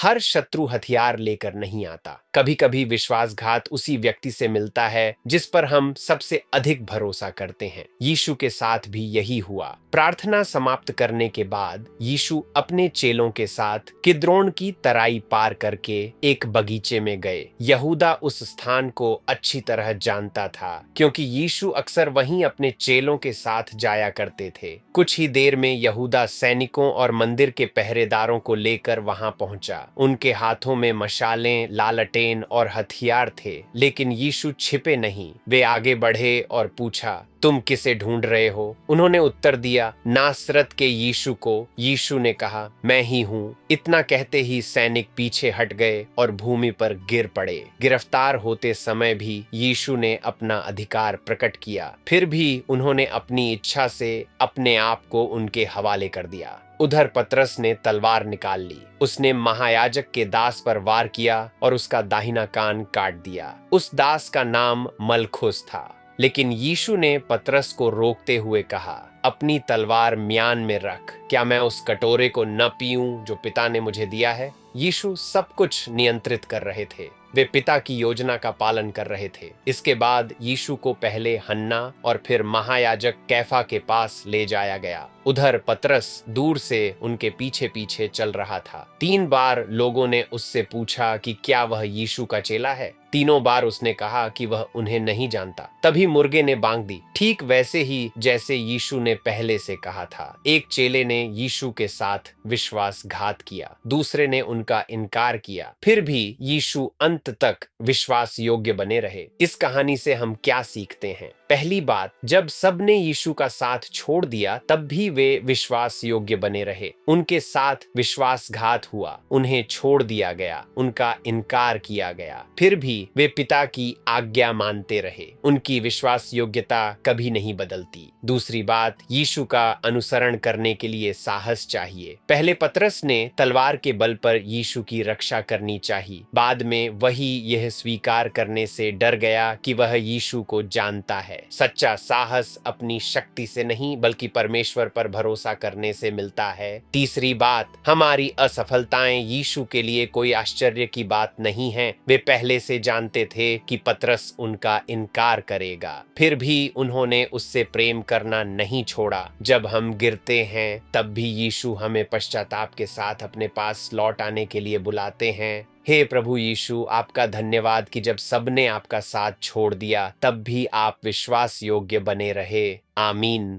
हर शत्रु हथियार लेकर नहीं आता। कभी कभी विश्वासघात उसी व्यक्ति से मिलता है जिस पर हम सबसे अधिक भरोसा करते हैं। यीशु के साथ भी यही हुआ। प्रार्थना समाप्त करने के बाद यीशु अपने चेलों के साथ किद्रोन की तराई पार करके एक बगीचे में गए। यहूदा उस स्थान को अच्छी तरह जानता था क्योंकि यीशु अक्सर वहीं अपने चेलों के साथ जाया करते थे। कुछ ही देर में यहूदा सैनिकों और मंदिर के पहरेदारों को लेकर वहां पहुंचा। उनके हाथों में मशालें, लालटेन और हथियार थे, लेकिन यीशु छिपे नहीं। वे आगे बढ़े और पूछा, तुम किसे ढूंढ रहे हो? उन्होंने उत्तर दिया, नासरत के यीशु को। यीशु ने कहा, मैं ही हूँ। इतना कहते ही सैनिक पीछे हट गए और भूमि पर गिर पड़े। गिरफ्तार होते समय भी यीशु ने अपना अधिकार प्रकट किया, फिर भी उन्होंने अपनी इच्छा से अपने आप को उनके हवाले कर दिया। उधर पतरस ने तलवार निकाल ली। उसने महायाजक के दास पर वार किया और उसका दाहिना कान काट दिया। उस दास का नाम मलखुस था। लेकिन यीशु ने पतरस को रोकते हुए कहा, अपनी तलवार म्यान में रख। क्या मैं उस कटोरे को न पीऊं जो पिता ने मुझे दिया है? यीशु सब कुछ नियंत्रित कर रहे थे। वे पिता की योजना का पालन कर रहे थे। इसके बाद यीशु को पहले हन्ना और फिर महायाजक कैफा के पास ले जाया गया। उधर पतरस दूर से उनके पीछे पीछे चल रहा था। 3 बार लोगों ने उससे पूछा कि क्या वह यीशु का चेला है। तीनों बार उसने कहा कि वह उन्हें नहीं जानता। तभी मुर्गे ने बांग दी, ठीक वैसे ही जैसे यीशु ने पहले से कहा था। एक चेले ने यीशु के साथ विश्वासघात किया, दूसरे ने उनका इनकार किया। फिर भी यीशु अंत तक विश्वास योग्य बने रहे। इस कहानी से हम क्या सीखते हैं? पहली बात, जब सबने यीशु का साथ छोड़ दिया तब भी वे विश्वास योग्य बने रहे। उनके साथ विश्वासघात हुआ, उन्हें छोड़ दिया गया, उनका इनकार किया गया, फिर भी वे पिता की आज्ञा मानते रहे। उनकी विश्वास योग्यता कभी नहीं बदलती। दूसरी बात, यीशु का अनुसरण करने के लिए साहस चाहिए। पहले पतरस ने तलवार के बल पर यीशु की रक्षा करनी चाहिए। बाद में वही यह स्वीकार करने से डर गया कि वह यीशु को जानता है। सच्चा साहस अपनी शक्ति से नहीं बल्कि परमेश्वर पर भरोसा करने से मिलता है। तीसरी बात, हमारी असफलताएं यीशु के लिए कोई आश्चर्य की बात नहीं है। वे पहले से जानते थे कि पतरस उनका इनकार करेगा, फिर भी उन्होंने उससे प्रेम करना नहीं छोड़ा। जब हम गिरते हैं तब भी यीशु हमें पश्चाताप के साथ अपने पास लौट आने के लिए बुलाते हैं। हे प्रभु यीशु, आपका धन्यवाद कि जब सबने आपका साथ छोड़ दिया तब भी आप विश्वास योग्य बने रहे। आमीन।